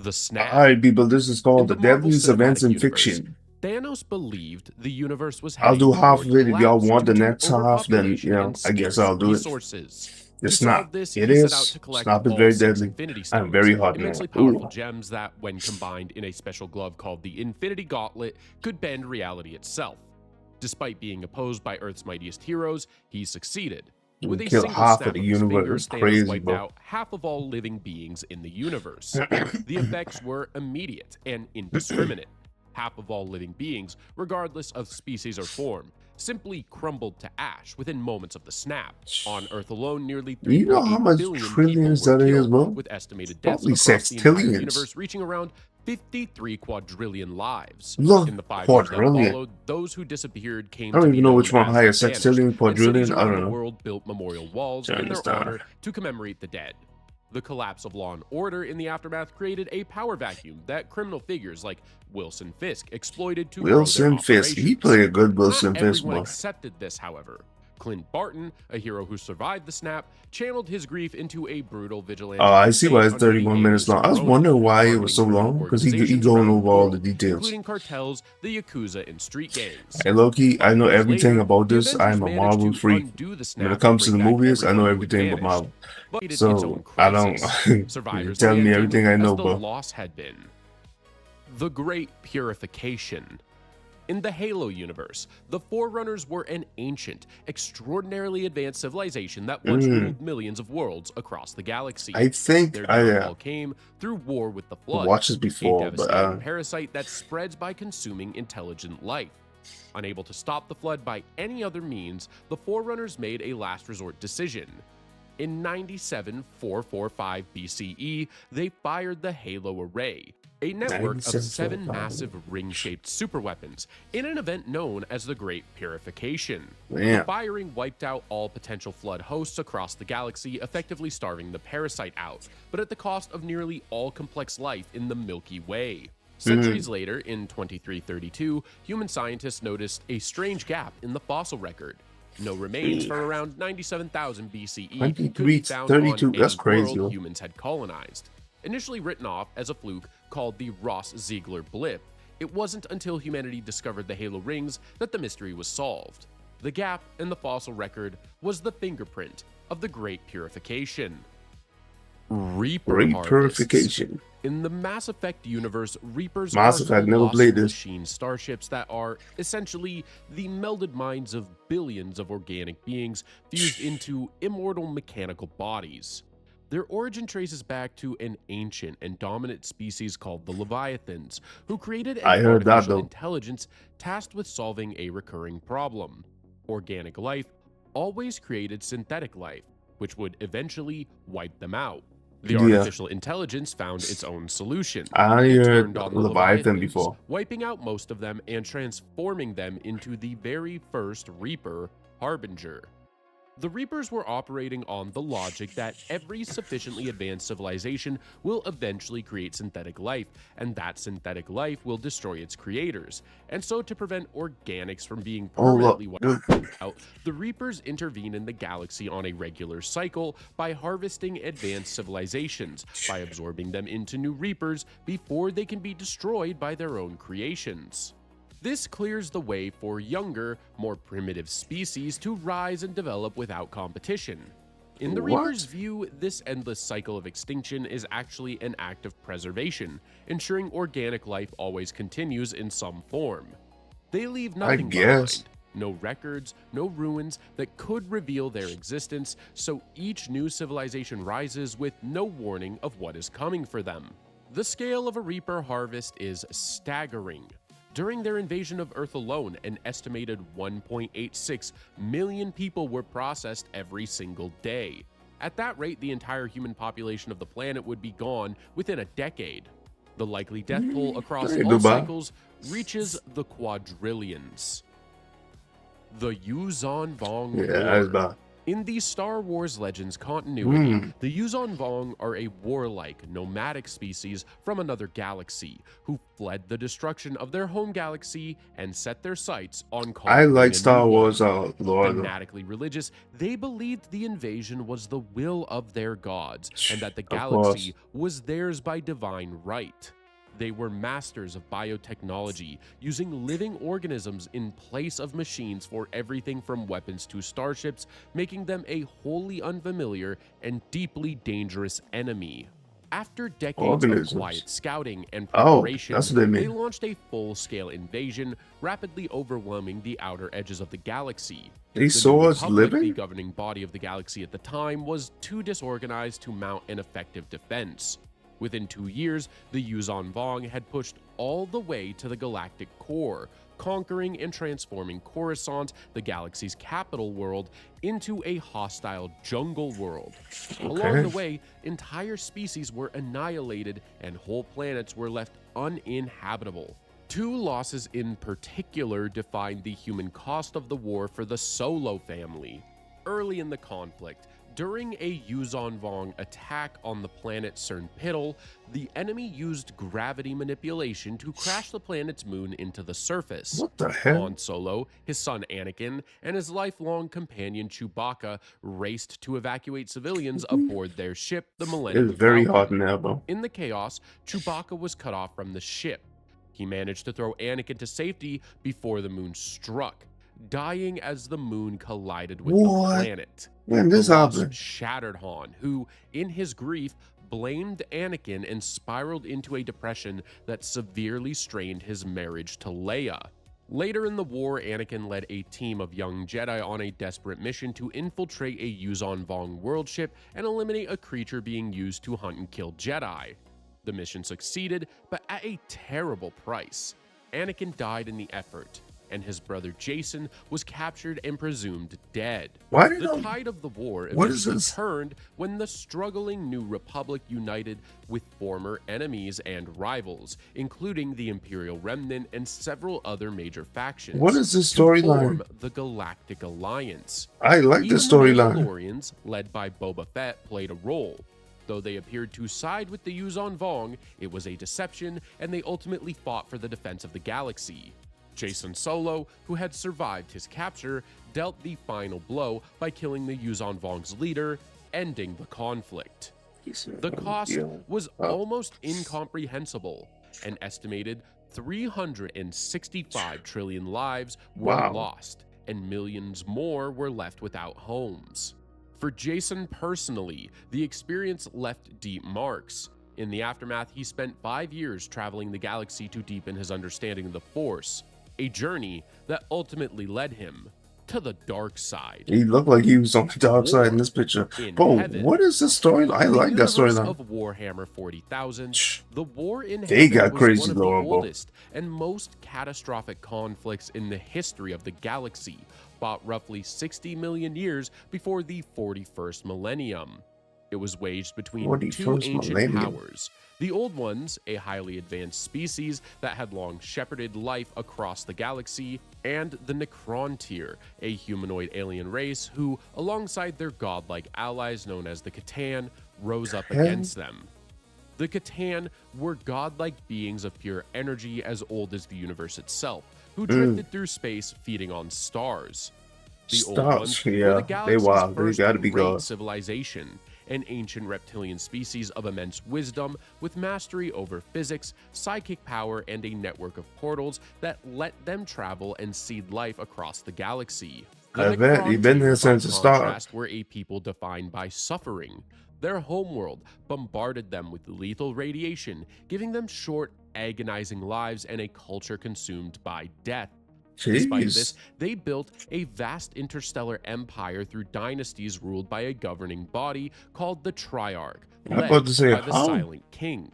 The snap. Alright, people, this is In called the the Marvel Deadliest Events Cinematic in Universe, Fiction. Thanos believed the universe was I'll heading do half toward of it. If y'all collapse want due the to next half, then, overpopulation and I guess scarce I'll do it. resources. To It's solve not. this, It he set out to is. collect Snap is all very 6 deadly. Infinity I'm Stones, very hot now. immensely powerful gems that, when combined in a special glove called the Infinity Gauntlet, could bend reality itself. Despite being opposed by Earth's mightiest heroes, he succeeded. We With a kill single half snap of the of his universe. fingers, It's Thanos crazy, wiped bro. out half of all living beings in the universe. The effects were immediate and indiscriminate. Half of all living beings, regardless of species or form, simply crumbled to ash within moments of the snap. On Earth alone, nearly Do you know how 3.8 much billion people trillions were that is, killed, bro? with estimated deaths Probably across the entire sextillions. universe reaching around 53 quadrillion lives. Look, In the 5 years that quadrillion. followed, those who disappeared came I to don't be even know known which one as higher, the vanished, sextillion, and quadrillion. cities I around don't the know. world built memorial walls To in their understand. honor to commemorate the dead. The collapse of law and order in the aftermath created a power vacuum that criminal figures like Wilson Fisk exploited to grow Wilson their Fisk. He operations. played a good Wilson Not Fisk, everyone boy. accepted this, however. Clint Barton, a hero who survived the snap, channeled his grief into a brutal vigilante I see why it's crusade under the 31 minutes alias long. I was Corona, wondering why it was targeting so criminal long, because he organizations going around the over all the world, details. including cartels, the Yakuza, and street gangs. Hey, Loki, I 5 know years everything later, about the this. Avengers I'm a managed Marvel to freak. undo the When snap it comes to and the bring back movies, I know everyone who had everything but vanished, Marvel. but it its own So, I don't... crisis. You're Survivors telling me reacted everything I as know, the bro. loss had been. The Great Purification. In the Halo universe, the Forerunners were an ancient, extraordinarily advanced civilization that once ruled millions of worlds across the galaxy. I think Their I downfall came through war with the Flood, watched this a before, but devastating parasite that spreads by consuming intelligent life. Unable to stop the Flood by any other means, the Forerunners made a last resort decision. In 97445 BCE, they fired the Halo Array, a network of 7 massive ring-shaped superweapons, in an event known as the Great Purification. Damn. The firing wiped out all potential Flood hosts across the galaxy, effectively starving the parasite out, but at the cost of nearly all complex life in the Milky Way. Centuries later, in 2332, human scientists noticed a strange gap in the fossil record. No remains from around 97,000 BCE could be found on 2332, any that's crazy, world yo. humans had colonized. Initially written off as a fluke called the Ross-Ziegler blip, it wasn't until humanity discovered the Halo rings that the mystery was solved. The gap in the fossil record was the fingerprint of the Great Purification. Reaper Great harvests. Purification. In the Mass Effect universe, Reapers Mass are Effect, never colossal played this. machine starships that are essentially the melded minds of billions of organic beings fused into immortal mechanical bodies. Their origin traces back to an ancient and dominant species called the Leviathans, who created an I heard that, artificial though. intelligence tasked with solving a recurring problem. Organic life always created synthetic life, which would eventually wipe them out. The Yeah. artificial intelligence found its own solution. I It heard turned on the Leviathan Leviathans, before. wiping out most of them and transforming them into the very first Reaper, Harbinger. The Reapers were operating on the logic that every sufficiently advanced civilization will eventually create synthetic life, and that synthetic life will destroy its creators. And so, to prevent organics from being permanently wiped out, the Reapers intervene in the galaxy on a regular cycle by harvesting advanced civilizations, by absorbing them into new Reapers before they can be destroyed by their own creations. This clears the way for younger, more primitive species to rise and develop without competition. In the What? Reaper's view, this endless cycle of extinction is actually an act of preservation, ensuring organic life always continues in some form. They leave nothing guess. behind. No records, no ruins that could reveal their existence, so each new civilization rises with no warning of what is coming for them. The scale of a Reaper harvest is staggering. During their invasion of Earth alone, an estimated 1.86 million people were processed every single day. At that rate, the entire human population of the planet would be gone within a decade. The likely death toll across Hey, all goodbye. cycles reaches the quadrillions. The Yuzon Vong Yeah, War. that's about. In the Star Wars Legends continuity, Hmm. the Yuzon Vong are a warlike, nomadic species from another galaxy who fled the destruction of their home galaxy and set their sights on I like conquering a new Star one. Wars lore though. Fanatically religious, they believed the invasion was the will of their gods and that the Of course. galaxy was theirs by divine right. They were masters of biotechnology, using living organisms in place of machines for everything from weapons to starships, making them a wholly unfamiliar and deeply dangerous enemy. After decades of Organisms. quiet scouting and Oh, preparation, that's what they they mean. launched a full-scale invasion, rapidly overwhelming the outer edges of the galaxy. These The New swords Republic, the living? governing body of the galaxy at the time, was too disorganized to mount an effective defense. Within 2 years, the Yuzon Vong had pushed all the way to the galactic core, conquering and transforming Coruscant, the galaxy's capital world, into a hostile jungle world. Along the Okay. way, entire species were annihilated and whole planets were left uninhabitable. 2 losses in particular defined the human cost of the war for the Solo family. Early in the conflict, during a Yuzon Vong attack on the planet Cernpittle, the enemy used gravity manipulation to crash the planet's moon into the surface. What the hell? Han Solo, his son Anakin, and his lifelong companion Chewbacca raced to evacuate civilians aboard their ship, the Millennium It's very Falcon. hot now, bro. In the chaos, Chewbacca was cut off from the ship. He managed to throw Anakin to safety before the moon struck, dying as the moon collided with the What? planet. When The this loss happened? shattered Han, who, in his grief, blamed Anakin and spiraled into a depression that severely strained his marriage to Leia. Later in the war, Anakin led a team of young Jedi on a desperate mission to infiltrate a Yuzon Vong world ship and eliminate a creature being used to hunt and kill Jedi. The mission succeeded, but at a terrible price. Anakin died in the effort, and his brother Jason was captured and presumed dead. Why did The I? tide of the war What is eventually this? turned when the struggling New Republic united with former enemies and rivals, including the Imperial Remnant and several other major factions. What is this to storyline? form the Galactic Alliance. I like Even the the storyline. Mandalorians, led by Boba Fett, played a role. Though they appeared to side with the Yuzon Vong, it was a deception, and they ultimately fought for the defense of the galaxy. Jason Solo, who had survived his capture, dealt the final blow by killing the Yuzon Vong's leader, ending the conflict. The cost was almost incomprehensible. An estimated 365 trillion lives were Wow. lost, and millions more were left without homes. For Jason personally, the experience left deep marks. In the aftermath, he spent 5 years traveling the galaxy to deepen his understanding of the Force, a journey that ultimately led him to the dark side. He looked like he was on the dark side in this picture. In Bro, heaven. what is this storyline? I In the like that universe storyline. of Warhammer 40,000, the war in They heaven got was crazy one of the lore, bro. oldest and most catastrophic conflicts in the history of the galaxy, fought roughly 60 million years before the 41st millennium. It was waged between 2 41st ancient millennium. powers. The Old Ones, a highly advanced species that had long shepherded life across the galaxy, and the Necrontyr, a humanoid alien race who, alongside their godlike allies known as the Catan, rose up against them. The Catan were godlike beings of pure energy as old as the universe itself, who drifted through space feeding on stars. The Old Ones Stars, were yeah, the they galaxy's wild. They first gotta be great gods. civilization, an ancient reptilian species of immense wisdom with mastery over physics, psychic power, and a network of portals that let them travel and seed life across the galaxy. I bet you've been there Necrontyr, since by the start. contrast, were a people defined by suffering. Their homeworld bombarded them with lethal radiation, giving them short, agonizing lives and a culture consumed by death. Despite this, Jeez. they built a vast interstellar empire through dynasties ruled by a governing body called the Triarch, I'm led about to say, by the how? Silent King.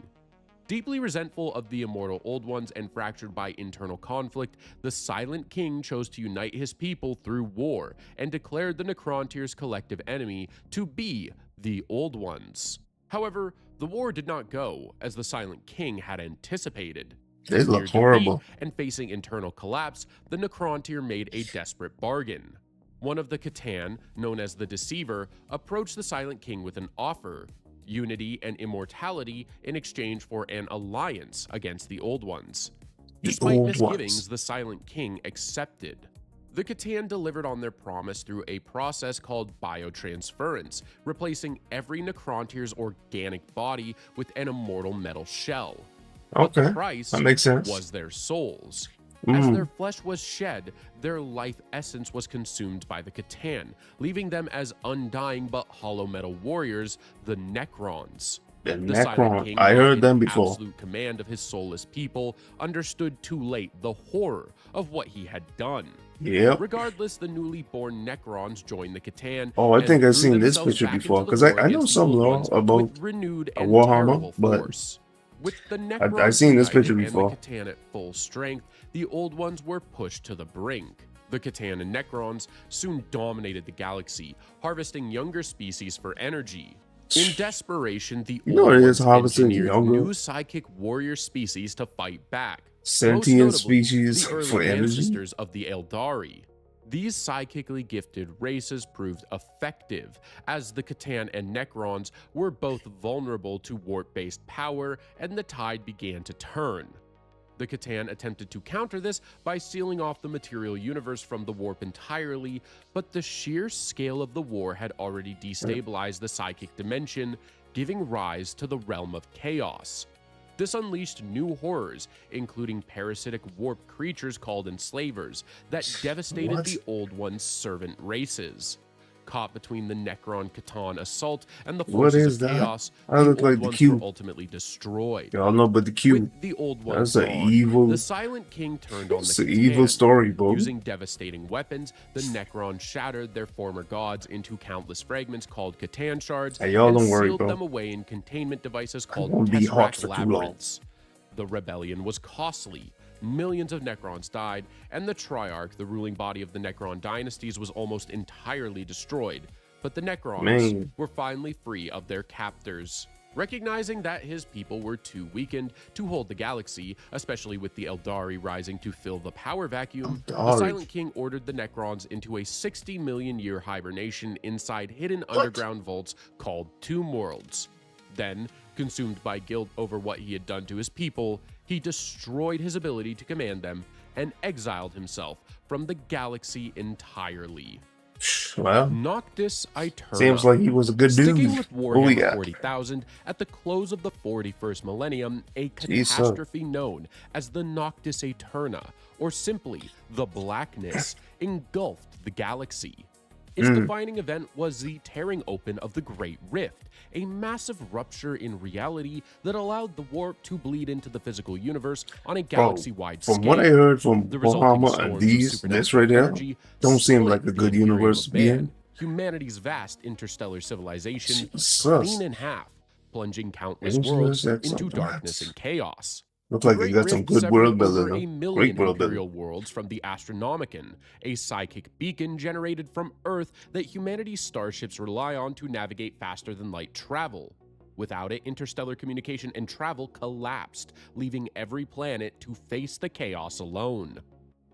Deeply resentful of the immortal Old Ones and fractured by internal conflict, the Silent King chose to unite his people through war and declared the Necrontyr's collective enemy to be the Old Ones. However, the war did not go as the Silent King had anticipated. They look Near defeat horrible. and facing internal collapse, the Necrontyr made a desperate bargain. One of the Catan, known as the Deceiver, approached the Silent King with an offer: unity and immortality in exchange for an alliance against the Old Ones. Despite misgivings, the Silent King accepted. The Catan delivered on their promise through a process called biotransference, replacing every Necrontier's organic body with an immortal metal shell. But the price that makes sense. was their souls. As their flesh was shed, their life essence was consumed by the Catan, leaving them as undying but hollow metal warriors, the Necrons. The Silent King, I heard them before. Absolute command of his soulless people, understood too late the horror of what he had done. Yep. Regardless, the newly born Necrons joined the Catan. Oh, I think I've seen this picture before, because I know some lore about renewed a Warhammer, but with the Necrons I've seen this picture and before. the Catan at full strength, the Old Ones were pushed to the brink. The Catan and Necrons soon dominated the galaxy, harvesting younger species for energy. In desperation, the Old Ones engineered new psychic warrior species to fight back. Sentient species the early for energy? ancestors of the Eldari. These psychically gifted races proved effective, as the Catan and Necrons were both vulnerable to warp-based power, and the tide began to turn. The Catan attempted to counter this by sealing off the material universe from the warp entirely, but the sheer scale of the war had already destabilized the psychic dimension, giving rise to the realm of chaos. This unleashed new horrors, including parasitic warp creatures called enslavers, that devastated the Old One's servant races. Caught between the Necron-Catan assault and the forces of chaos, the Old Ones were ultimately destroyed. Y'all know but the Q. With the Old Ones That's an evil. The Silent King turned on the Catan. It's an evil story, bro. Using devastating weapons, the Necron shattered their former gods into countless fragments called Catan shards, hey, y'all and don't worry, sealed bro. them away in containment devices called Tesseract labyrinths. The rebellion was costly. Millions of Necrons died, and the Triarch, the ruling body of the Necron dynasties, was almost entirely destroyed. But the Necrons were finally free of their captors. Recognizing that his people were too weakened to hold the galaxy, especially with the Eldari rising to fill the power vacuum, the Silent King ordered the Necrons into a 60-million-year hibernation inside hidden underground vaults called Tomb Worlds. Then, consumed by guilt over what he had done to his people, he destroyed his ability to command them and exiled himself from the galaxy entirely. Well, Noctis Aeterna. Seems like he was a good dude. Sticking with Warhammer 40,000, at the close of the 41st millennium, a catastrophe known as the Noctis Aeterna, or simply the Blackness, engulfed the galaxy. Its defining event was the tearing open of the Great Rift, a massive rupture in reality that allowed the warp to bleed into the physical universe on a galaxy-wide scale. From what I heard from Warhammer and this right here, don't seem like a good universe to be in. Humanity's vast interstellar civilization clean in half, plunging countless worlds into darkness and chaos. Looks like they got some good world building. A million imperial worlds from the Astronomicon, a psychic beacon generated from Earth that humanity's starships rely on to navigate faster than light travel. Without it, interstellar communication and travel collapsed, leaving every planet to face the chaos alone.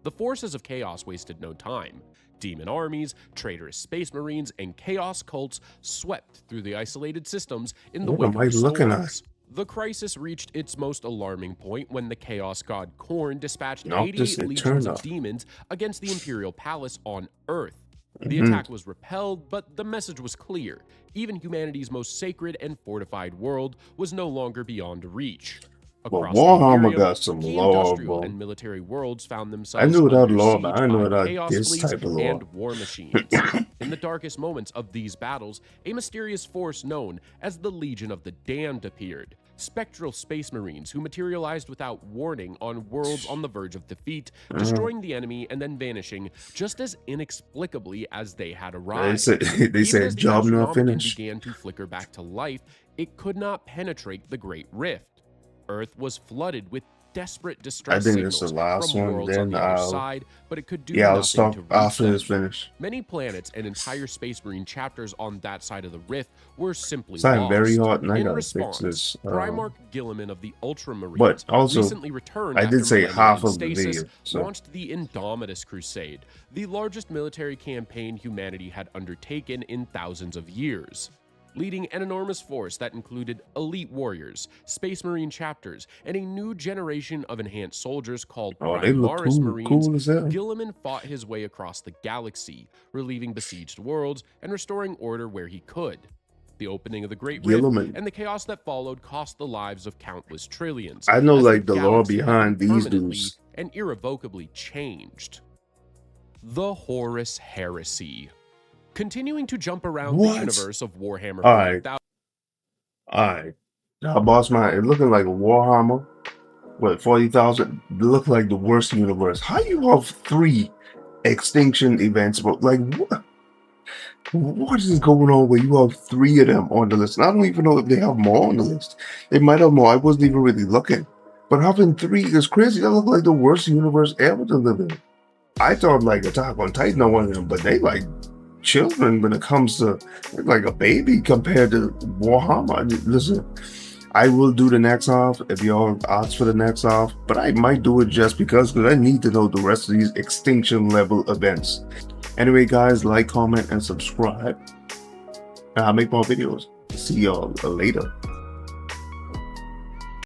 The forces of chaos wasted no time. Demon armies, traitorous space marines, and chaos cults swept through the isolated systems in the wake of storms. The crisis reached its most alarming point when the Chaos God Khorne dispatched 88 legions of demons against the Imperial Palace on Earth. The attack was repelled, but the message was clear. Even humanity's most sacred and fortified world was no longer beyond reach. Across Warhammer got some key lore, industrial bro. and military worlds found themselves I knew without under lore, siege but I know by without chaos this fleets type of lore. and war machines. In the darkest moments of these battles, a mysterious force known as the Legion of the Damned appeared. Spectral space marines who materialized without warning on worlds on the verge of defeat, destroying the enemy and then vanishing just as inexplicably as they had arrived. They said job not finished. Began to flicker back to life, it could not penetrate the Great Rift. Earth was flooded with desperate I distress think it's the signals last from one. worlds on Then the other I'll side, but it could do I'll nothing stop to reach after them. it's finished. Many planets and entire Space Marine chapters on that side of the rift were simply It's not very lost. hot, and I In gotta fix response, this. Primarch Gilliman of the Ultramarines, But also, recently returned I after did say millennia half in of the stasis, video, so launched the Indomitus Crusade, the largest military campaign humanity had undertaken in thousands of years. Leading an enormous force that included elite warriors, Space Marine chapters, and a new generation of enhanced soldiers called oh, they look Primaris Marines, cool as hell. Gilliman fought his way across the galaxy, relieving besieged worlds and restoring order where he could. The opening of the Great Rift and the chaos that followed cost the lives of countless trillions. I know, as like, the lore galaxy had behind been these permanently dudes. and irrevocably changed. The Horus Heresy. Continuing to jump around the universe of Warhammer 40,000. Alright. Now, boss man, it looking like a Warhammer. What, 40,000? Look like the worst universe. How you have 3 extinction events, but like what is going on where you have 3 of them on the list? And I don't even know if they have more on the list. They might have more. I wasn't even really looking. But having 3 is crazy. That look like the worst universe ever to live in. I thought like Attack on Titan or one of them, but they like children when it comes to like a baby compared to Warhammer. Listen, I will do the next half if y'all ask for the next half, but I might do it just because I need to know the rest of these extinction level events. Anyway, guys, like, comment, and subscribe. And I'll make more videos. See y'all later.